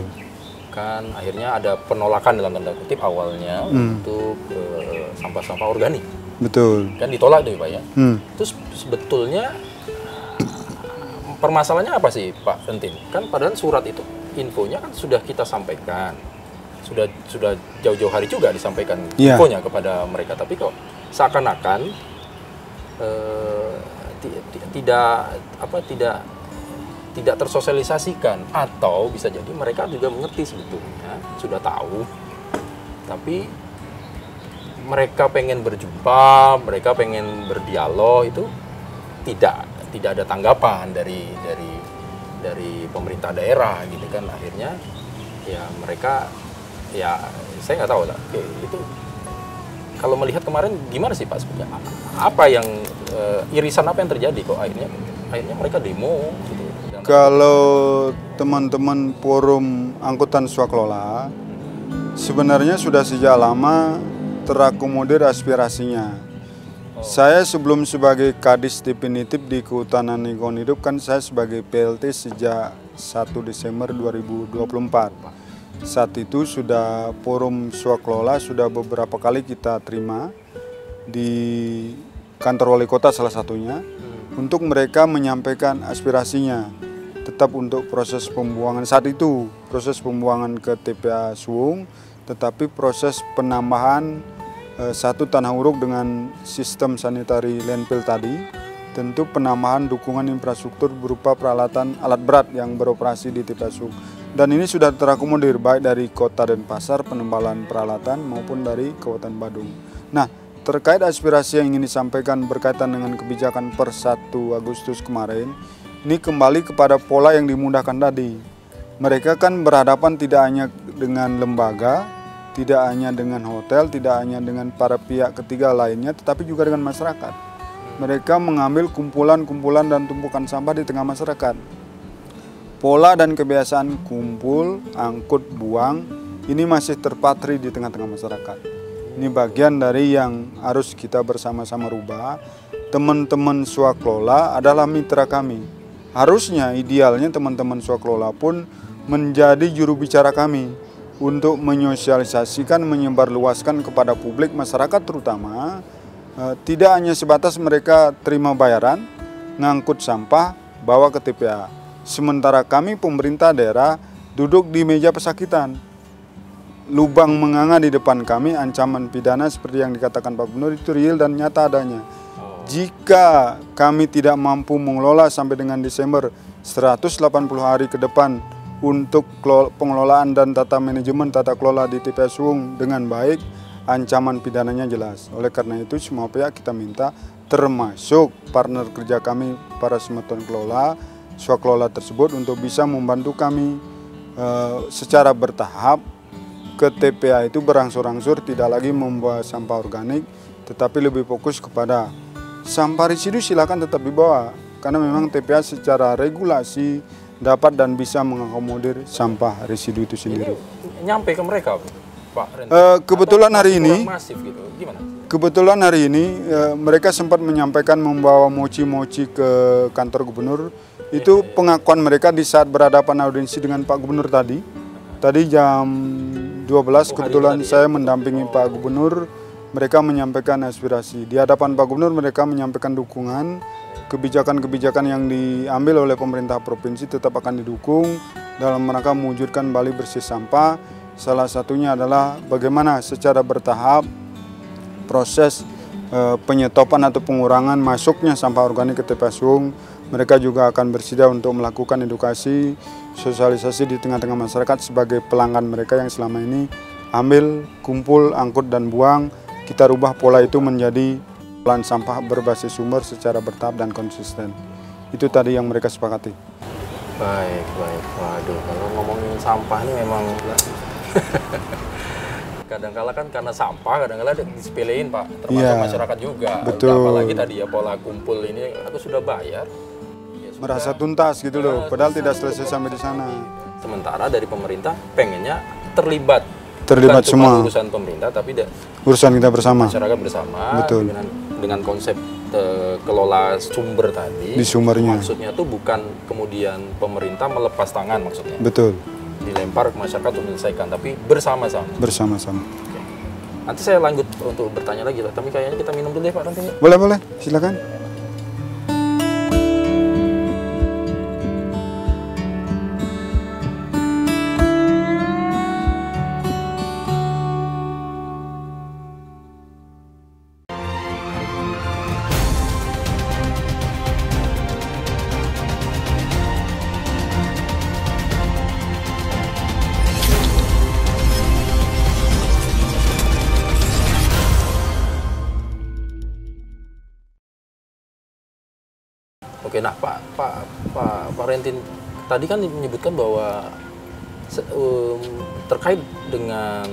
Kan akhirnya ada penolakan dalam tanda kutip awalnya untuk sampah-sampah organik. Betul. Kan ditolak tuh Pak ya. Terus sebetulnya permasalahannya apa sih Pak Entin? Kan padahal surat itu infonya kan sudah kita sampaikan. Sudah jauh-jauh hari juga disampaikan infonya kepada mereka, tapi kok seakan-akan tidak tersosialisasikan, atau bisa jadi mereka juga mengerti sebetulnya sudah tahu, tapi mereka pengen berjumpa, mereka pengen berdialog, itu tidak ada tanggapan dari pemerintah daerah gitu kan. Akhirnya ya mereka, ya saya nggak tahu lah. Oke, itu kalau melihat kemarin gimana sih Pak sebenarnya? Apa yang irisan apa yang terjadi kok akhirnya mereka demo gitu? Kalau teman-teman forum angkutan swaklola sebenarnya sudah sejak lama terakomodir aspirasinya. Saya sebelum sebagai kadis definitif di Kehutanan Lingkungan Hidup, kan saya sebagai PLT sejak 1 Desember 2024. Saat itu sudah forum swaklola sudah beberapa kali kita terima di kantor wali kota salah satunya untuk mereka menyampaikan aspirasinya tetap untuk proses pembuangan saat itu, proses pembuangan ke TPA Suwung, tetapi proses penambahan satu tanah uruk dengan sistem sanitary landfill tadi, tentu penambahan dukungan infrastruktur berupa peralatan alat berat yang beroperasi di TPA Suwung. Dan ini sudah terakomodir baik dari Kota Denpasar penembalan peralatan maupun dari Kabupaten Badung. Nah, terkait aspirasi yang ingin disampaikan berkaitan dengan kebijakan per 1 Agustus kemarin, ini kembali kepada pola yang dimudahkan tadi. Mereka kan berhadapan tidak hanya dengan lembaga, tidak hanya dengan hotel, tidak hanya dengan para pihak ketiga lainnya, tetapi juga dengan masyarakat. Mereka mengambil kumpulan-kumpulan dan tumpukan sampah di tengah masyarakat. Pola dan kebiasaan kumpul, angkut, buang, ini masih terpatri di tengah-tengah masyarakat. Ini bagian dari yang harus kita bersama-sama rubah. Teman-teman swaklola adalah mitra kami. Harusnya, idealnya teman-teman swaklola pun menjadi juru bicara kami untuk menyosialisasikan, menyebarluaskan kepada publik, masyarakat terutama, tidak hanya sebatas mereka terima bayaran, ngangkut sampah, bawa ke TPA. Sementara kami pemerintah daerah duduk di meja pesakitan. Lubang menganga di depan kami, ancaman pidana seperti yang dikatakan Pak Gubernur itu real dan nyata adanya. Jika kami tidak mampu mengelola sampai dengan Desember 180 hari ke depan untuk pengelolaan dan tata manajemen tata kelola di TPA Suwung dengan baik, ancaman pidananya jelas. Oleh karena itu semua pihak kita minta termasuk partner kerja kami para satuan kelola, swakelola tersebut untuk bisa membantu kami secara bertahap ke TPA itu berangsur-angsur tidak lagi membawa sampah organik, tetapi lebih fokus kepada sampah residu silakan tetap dibawa, karena memang TPA secara regulasi dapat dan bisa mengakomodir sampah residu itu sendiri. Ini nyampe ke mereka, Pak Ren? Kebetulan hari ini, masif gitu. Gimana? Kebetulan hari ini mereka sempat menyampaikan membawa mochi-mochi ke kantor gubernur. Itu pengakuan mereka di saat berhadapan audiensi dengan Pak Gubernur tadi. Tadi jam 12 kebetulan saya mendampingi Pak Gubernur. Mereka menyampaikan aspirasi. Di hadapan Pak Gubernur mereka menyampaikan dukungan. Kebijakan-kebijakan yang diambil oleh pemerintah provinsi tetap akan didukung dalam rangka mewujudkan Bali bersih sampah. Salah satunya adalah bagaimana secara bertahap proses penyetopan atau pengurangan masuknya sampah organik ke TPA Suung. Mereka juga akan bersedia untuk melakukan edukasi, sosialisasi di tengah-tengah masyarakat sebagai pelanggan mereka yang selama ini ambil, kumpul, angkut, dan buang. Kita rubah pola itu menjadi pelan sampah berbasis sumber secara bertahap dan konsisten. Itu tadi yang mereka sepakati. Baik. Waduh, kalau ngomongin sampah ini memang kadang-kala kan karena sampah, kadang-kala disepelein, Pak, termasuk masyarakat juga. Betul. Apalagi tadi ya pola kumpul ini, aku sudah bayar. Ya sudah, merasa tuntas gitu loh, padahal tidak selesai sampai di sana. Sementara dari pemerintah pengennya terlibat Bukan cuma semua urusan pemerintah, tapi urusan kita bersama. masyarakat bersama. Betul. Dengan konsep kelola sumber tadi. Di sumbernya. Maksudnya tuh bukan kemudian pemerintah melepas tangan maksudnya. Betul. Dilempar ke masyarakat untuk menyelesaikan, tapi bersama-sama. Bersama-sama. Oke. Nanti saya lanjut untuk bertanya lagi lah, tapi kayaknya kita minum dulu ya Pak Ranting. Boleh, silakan. Oke, nah Pak Rentin tadi kan menyebutkan bahwa terkait dengan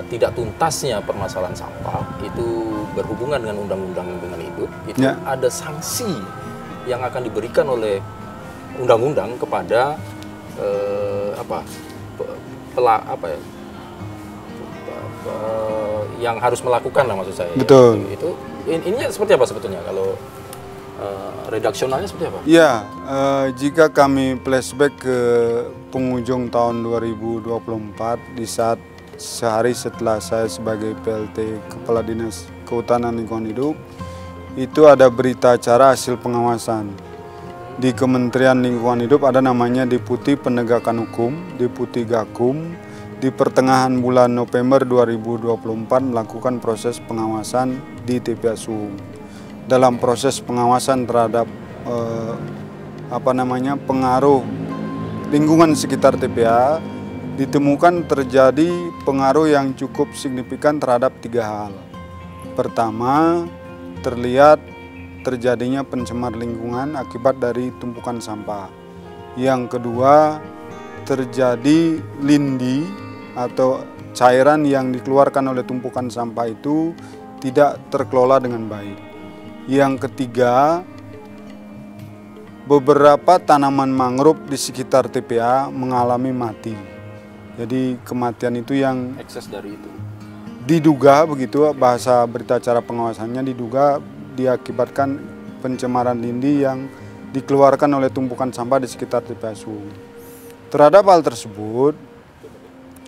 tidak tuntasnya permasalahan sampah itu berhubungan dengan undang-undang lingkungan hidup, itu ada sanksi yang akan diberikan oleh undang-undang kepada yang harus melakukan lah maksud saya. Betul. Itu ininya seperti apa sebetulnya kalau redaksionalnya seperti apa? Ya, jika kami flashback ke penghujung tahun 2024 di saat sehari setelah saya sebagai PLT Kepala Dinas Kehutanan Lingkungan Hidup, itu ada berita acara hasil pengawasan. Di Kementerian Lingkungan Hidup ada namanya Deputi Penegakan Hukum, Deputi Gakum, di pertengahan bulan November 2024 melakukan proses pengawasan di TPA Suung. Dalam proses pengawasan terhadap pengaruh lingkungan sekitar TPA ditemukan terjadi pengaruh yang cukup signifikan terhadap 3 hal. Pertama, terlihat terjadinya pencemar lingkungan akibat dari tumpukan sampah. Yang kedua, terjadi lindi atau cairan yang dikeluarkan oleh tumpukan sampah itu tidak terkelola dengan baik. Yang ketiga, beberapa tanaman mangrove di sekitar TPA mengalami mati. Jadi kematian itu yang ekses dari itu diduga, begitu bahasa berita acara pengawasannya, diduga diakibatkan pencemaran lindi yang dikeluarkan oleh tumpukan sampah di sekitar TPA Suung. Terhadap hal tersebut,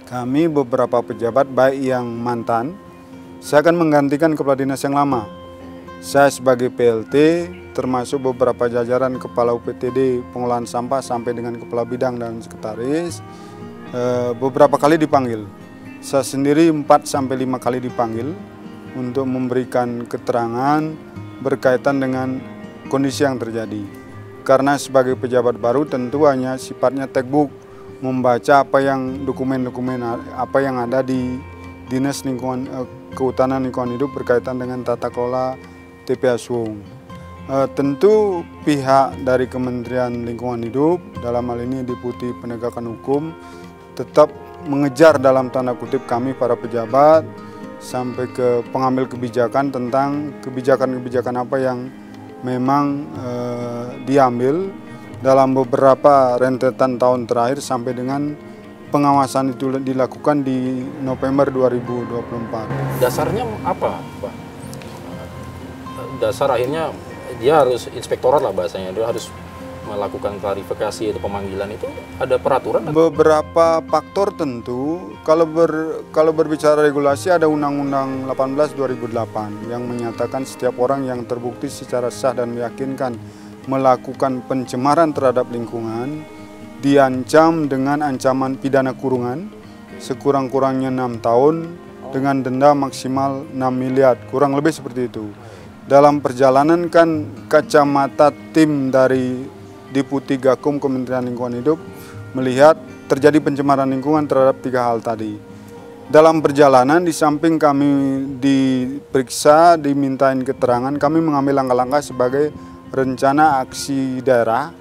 kami beberapa pejabat baik yang mantan, saya akan menggantikan kepala dinas yang lama. Saya sebagai PLT termasuk beberapa jajaran kepala UPTD pengolahan sampah sampai dengan kepala bidang dan sekretaris beberapa kali dipanggil. Saya sendiri 4-5 kali dipanggil untuk memberikan keterangan berkaitan dengan kondisi yang terjadi. Karena sebagai pejabat baru tentu hanya sifatnya textbook, membaca apa yang dokumen-dokumen apa yang ada di Dinas Kehutanan Lingkungan Hidup berkaitan dengan tata kelola TPA Suwung. Tentu pihak dari Kementerian Lingkungan Hidup, dalam hal ini Deputi Penegakan Hukum, tetap mengejar dalam tanda kutip kami para pejabat sampai ke pengambil kebijakan tentang kebijakan-kebijakan apa yang memang diambil dalam beberapa rentetan tahun terakhir sampai dengan pengawasan itu dilakukan di November 2024. Dasarnya apa, Pak? Dasar akhirnya dia harus inspektorat lah bahasanya, dia harus melakukan klarifikasi atau pemanggilan, itu ada peraturan? Beberapa faktor tentu. Kalau berbicara regulasi, ada Undang-Undang 18 2008 yang menyatakan setiap orang yang terbukti secara sah dan meyakinkan melakukan pencemaran terhadap lingkungan diancam dengan ancaman pidana kurungan sekurang-kurangnya 6 tahun dengan denda maksimal 6 miliar, kurang lebih seperti itu. Dalam perjalanan kan kacamata tim dari Deputi Gakum Kementerian Lingkungan Hidup melihat terjadi pencemaran lingkungan terhadap 3 hal tadi. Dalam perjalanan, di samping kami diperiksa, dimintain keterangan, kami mengambil langkah-langkah sebagai rencana aksi daerah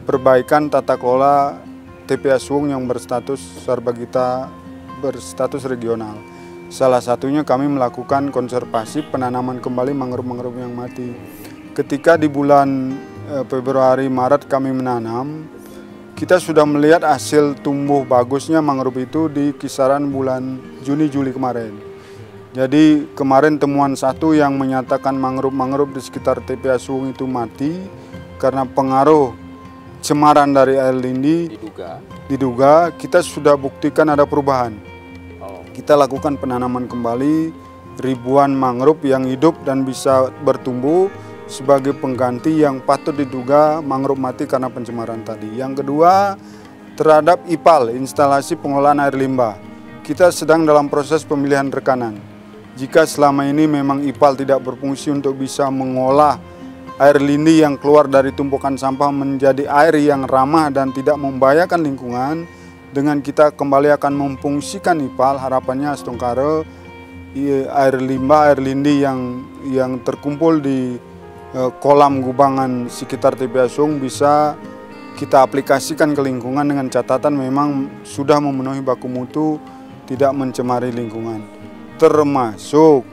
perbaikan tata kelola TPA Suwung yang berstatus Sarbagita berstatus regional. Salah satunya kami melakukan konservasi penanaman kembali mangrove-mangrove yang mati. Ketika di bulan Februari Maret kami menanam, kita sudah melihat hasil tumbuh bagusnya mangrove itu di kisaran bulan Juni Juli kemarin. Jadi kemarin temuan satu yang menyatakan mangrove-mangrove di sekitar TPA Suwung itu mati karena pengaruh cemaran dari air lindi. Diduga kita sudah buktikan ada perubahan. Kita lakukan penanaman kembali ribuan mangrove yang hidup dan bisa bertumbuh sebagai pengganti yang patut diduga mangrove mati karena pencemaran tadi. Yang kedua, terhadap IPAL, instalasi pengelolaan air limbah. Kita sedang dalam proses pemilihan rekanan. Jika selama ini memang IPAL tidak berfungsi untuk bisa mengolah air lindi yang keluar dari tumpukan sampah menjadi air yang ramah dan tidak membahayakan lingkungan, dengan kita kembali akan memfungsikan IPAL, harapannya Astungkare air limbah, air lindi yang terkumpul di kolam gubangan sekitar TPA Suwung bisa kita aplikasikan ke lingkungan dengan catatan memang sudah memenuhi baku mutu, tidak mencemari lingkungan. Termasuk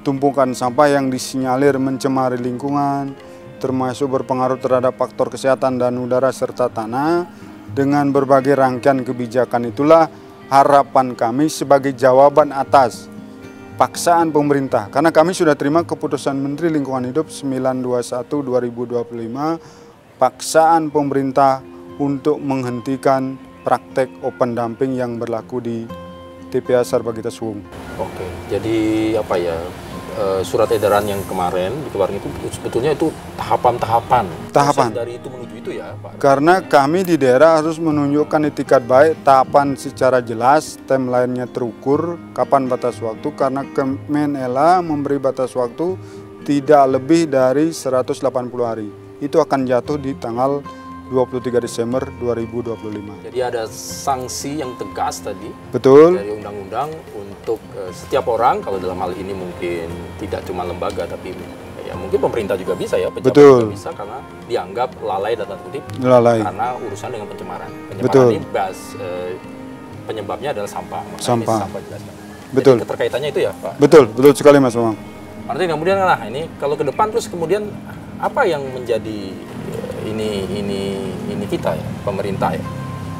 tumpukan sampah yang disinyalir mencemari lingkungan, termasuk berpengaruh terhadap faktor kesehatan dan udara serta tanah. Dengan berbagai rangkaian kebijakan itulah harapan kami sebagai jawaban atas paksaan pemerintah. Karena kami sudah terima keputusan Menteri Lingkungan Hidup 921/2025, paksaan pemerintah untuk menghentikan praktek open dumping yang berlaku di TPA Sarbagita Suwung. Oke, jadi apa ya, surat edaran yang kemarin dikeluarkan itu sebetulnya itu tahapan dari itu menuju itu ya Pak? Karena kami di daerah harus menunjukkan itikat baik, tahapan secara jelas, timeline-nya terukur, kapan batas waktu, karena Kemenela memberi batas waktu tidak lebih dari 180 hari. Itu akan jatuh di tanggal 23 Desember 2025. Jadi ada sanksi yang tegas tadi. Betul. Dari undang-undang untuk setiap orang, kalau dalam hal ini mungkin tidak cuma lembaga tapi ya mungkin pemerintah juga bisa ya, pejabat juga bisa karena dianggap lalai dan tanda kutip karena urusan dengan pencemaran. Pencemaran ini penyebabnya adalah sampah. Sampah. Sampah jelaskan. Betul. Jadi keterkaitannya itu ya Pak? Betul sekali Mas Mamang. Artinya kemudian ini kalau ke depan terus kemudian apa yang menjadi ini kita ya, pemerintah ya,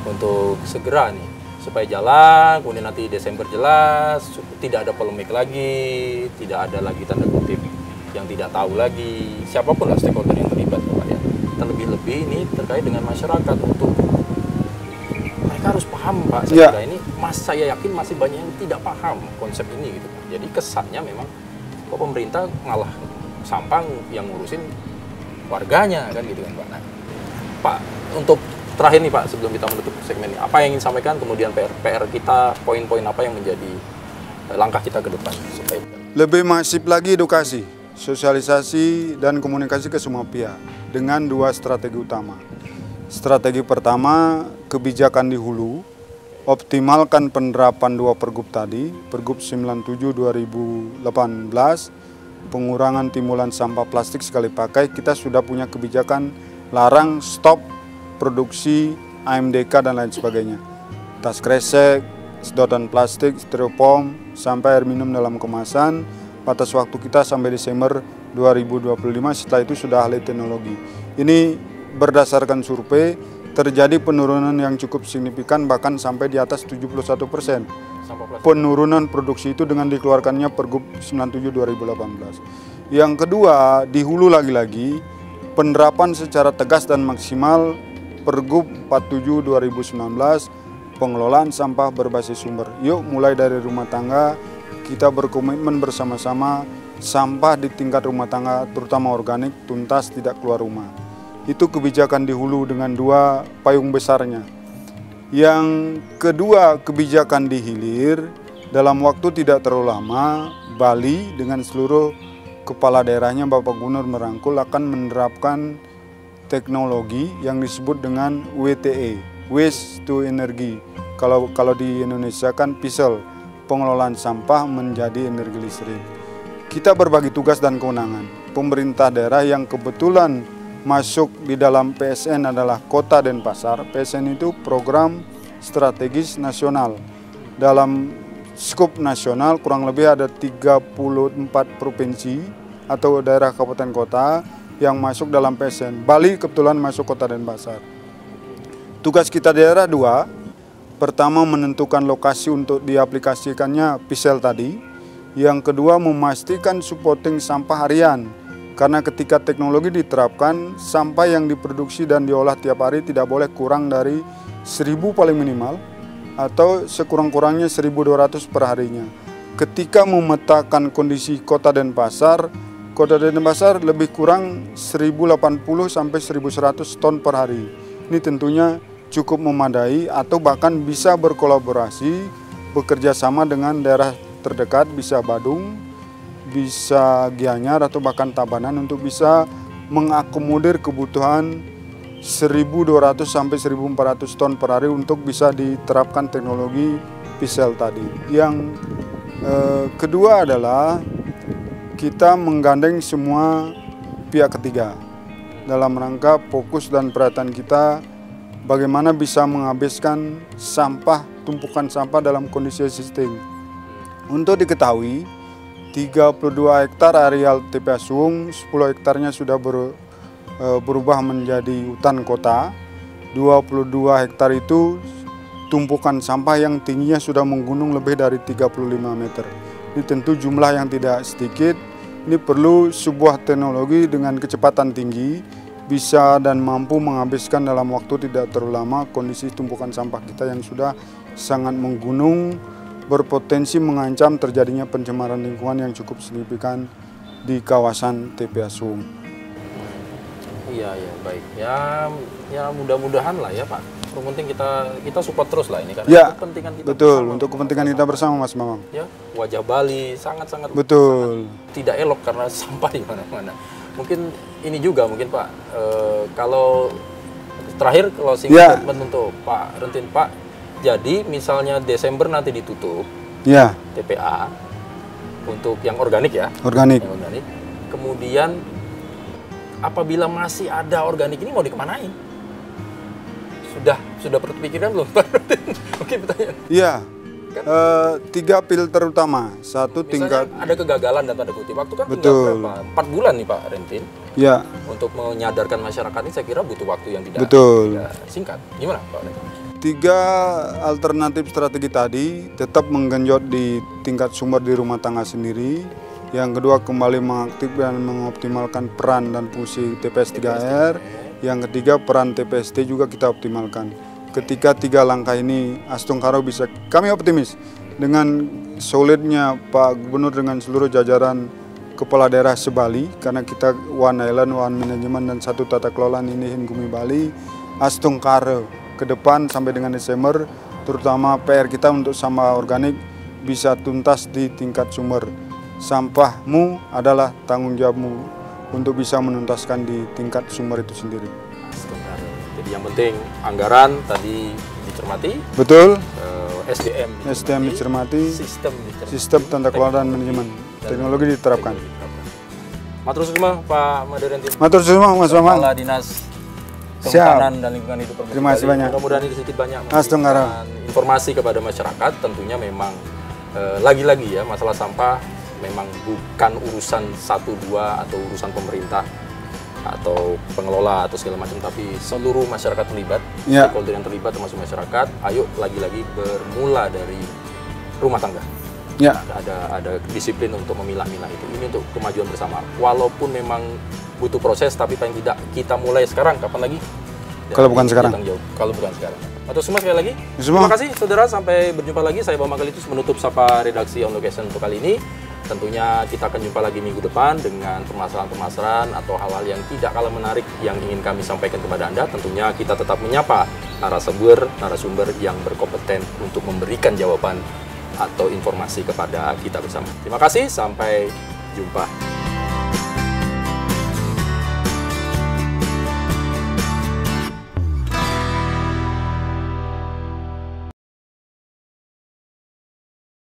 untuk segera nih supaya jalan, kemudian nanti Desember jelas, tidak ada polemik lagi, tidak ada lagi tanda kutip yang tidak tahu lagi, siapapun lah stakeholder yang terlibat Pak ya. Terlebih-lebih ini terkait dengan masyarakat, untuk mereka harus paham Pak. Saya kira ini saya yakin masih banyak yang tidak paham konsep ini gitu Pak. Jadi kesannya memang kok pemerintah malah sampah yang ngurusin warganya kan gitu kan Pak. Nah, Pak, untuk terakhir nih Pak, sebelum kita menutup segmen ini, apa yang ingin sampaikan, kemudian PR kita, poin-poin apa yang menjadi langkah kita ke depan supaya lebih masif lagi edukasi, sosialisasi dan komunikasi ke semua pihak dengan 2 strategi utama. Strategi pertama, kebijakan di hulu, optimalkan penerapan 2 pergub tadi, Pergub 97/2018 pengurangan timbulan sampah plastik sekali pakai, kita sudah punya kebijakan larang stop produksi AMDK dan lain sebagainya. Tas kresek, sedotan plastik, styrofoam, sampai air minum dalam kemasan. Batas waktu kita sampai Desember 2025, setelah itu sudah ahli teknologi. Ini berdasarkan survei, terjadi penurunan yang cukup signifikan, bahkan sampai di atas 71%. Penurunan produksi itu dengan dikeluarkannya Pergub 97 2018. Yang kedua, di hulu lagi-lagi, penerapan secara tegas dan maksimal Pergub 47 2019, pengelolaan sampah berbasis sumber. Yuk mulai dari rumah tangga, kita berkomitmen bersama-sama sampah di tingkat rumah tangga, terutama organik, tuntas tidak keluar rumah. Itu kebijakan di hulu dengan dua payung besarnya. Yang kedua, kebijakan di hilir, dalam waktu tidak terlalu lama, Bali dengan seluruh kepala daerahnya Bapak Gubernur merangkul akan menerapkan teknologi yang disebut dengan WTE, Waste to Energy. Kalau di Indonesia kan PISL, pengelolaan sampah menjadi energi listrik. Kita berbagi tugas dan kewenangan. Pemerintah daerah yang kebetulan masuk di dalam PSN adalah Kota Denpasar. PSN itu program strategis nasional. Dalam skop nasional kurang lebih ada 34 provinsi atau daerah kabupaten kota yang masuk dalam PSN. Bali kebetulan masuk Kota Denpasar. Tugas kita daerah dua. Pertama, menentukan lokasi untuk diaplikasikannya PISL tadi. Yang kedua, memastikan supporting sampah harian. Karena ketika teknologi diterapkan, sampah yang diproduksi dan diolah tiap hari tidak boleh kurang dari 1.000 paling minimal atau sekurang-kurangnya 1.200 per harinya. Ketika memetakan kondisi Kota Denpasar lebih kurang 1.080 sampai 1.100 ton per hari. Ini tentunya cukup memadai atau bahkan bisa berkolaborasi, bekerja sama dengan daerah terdekat, bisa Badung, bisa Gianyar atau bahkan Tabanan untuk bisa mengakomodir kebutuhan 1.200 sampai 1.400 ton per hari untuk bisa diterapkan teknologi PISL tadi. Yang kedua adalah kita menggandeng semua pihak ketiga dalam rangka fokus dan perhatian kita bagaimana bisa menghabiskan sampah, tumpukan sampah dalam kondisi existing. Untuk diketahui, 32 hektar areal TPA Sung, 10 hektarnya sudah berubah menjadi hutan kota. 22 hektar itu tumpukan sampah yang tingginya sudah menggunung lebih dari 35 meter. Ini tentu jumlah yang tidak sedikit. Ini perlu sebuah teknologi dengan kecepatan tinggi, bisa dan mampu menghabiskan dalam waktu tidak terlalu lama kondisi tumpukan sampah kita yang sudah sangat menggunung, berpotensi mengancam terjadinya pencemaran lingkungan yang cukup signifikan di kawasan TPA Sung. Iya, baik. Ya mudah-mudahan lah ya Pak. Yang penting kita support terus lah ini karena ya, kepentingan kita betul, bersama, untuk kepentingan kita bersama Mas Mamang. Ya, wajah Bali sangat-sangat betul. Tidak elok karena sampah di mana-mana. Mungkin ini juga mungkin Pak, kalau terakhir kalau singkat statement untuk Pak Rentin Pak, jadi misalnya Desember nanti ditutup TPA untuk yang organik ya, organik. Yang organik. Kemudian apabila masih ada organik ini mau dikemanain? Sudah berpikiran belum Pak Rentin? Mungkin pertanyaan. Iya. 3 filter utama. Satu misalnya tingkat ada kegagalan dan tanda kutip. Waktu kan betul. tinggal berapa? 4 bulan nih Pak Rentin. Ya. Untuk menyadarkan masyarakat ini saya kira butuh waktu yang tidak singkat. Gimana Pak Rentin? 3 alternatif strategi tadi tetap menggenjot di tingkat sumber di rumah tangga sendiri. Yang kedua kembali mengaktifkan dan mengoptimalkan peran dan fungsi TPS 3R. Yang ketiga peran TPST juga kita optimalkan. Ketika 3 langkah ini Astung Karo bisa, kami optimis dengan solidnya Pak Gubernur dengan seluruh jajaran kepala daerah se-Bali, karena kita One Island, One Management dan satu tata kelola ini Hingumi Bali, Astung Karo ke depan sampai dengan Desember, terutama PR kita untuk sampah organik bisa tuntas di tingkat sumber. Sampahmu adalah tanggung jawabmu untuk bisa menuntaskan di tingkat sumber itu sendiri. Jadi yang penting anggaran tadi dicermati. Betul. SDM dicermati. Sistem tata kelola dan manajemen. Teknologi diterapkan. Matur suwun Pak Madarianti. Matur suwun Mas Bambang. Kepala Dinas Siap. Kehutanan dan Lingkungan Hidup Provinsi Terima kasih Bali. banyak. Mudah-mudahan ini sedikit banyak Mas Tenggara. memberikan informasi kepada masyarakat. Tentunya memang lagi-lagi ya, masalah sampah memang bukan urusan 1-2 atau urusan pemerintah atau pengelola atau segala macam, tapi seluruh masyarakat terlibat, Ya. stakeholder yang terlibat termasuk masyarakat. Ayo lagi-lagi bermula dari rumah tangga. Ya, Ada disiplin untuk memilah-milah itu. Ini untuk kemajuan bersama. Walaupun memang butuh proses, tapi paling tidak kita mulai sekarang. Kapan lagi? Kalau bukan sekarang. Jauh. Kalau bukan sekarang. Atau semua sekali lagi. Semua. Terima kasih saudara. Sampai berjumpa lagi. Saya Bambang Kalitus menutup Sapa Redaksi On Location untuk kali ini. Tentunya kita akan jumpa lagi minggu depan dengan permasalahan-permasalahan atau hal-hal yang tidak kalah menarik yang ingin kami sampaikan kepada Anda. Tentunya kita tetap menyapa narasumber yang berkompeten untuk memberikan jawaban atau informasi kepada kita bersama. Terima kasih, sampai jumpa.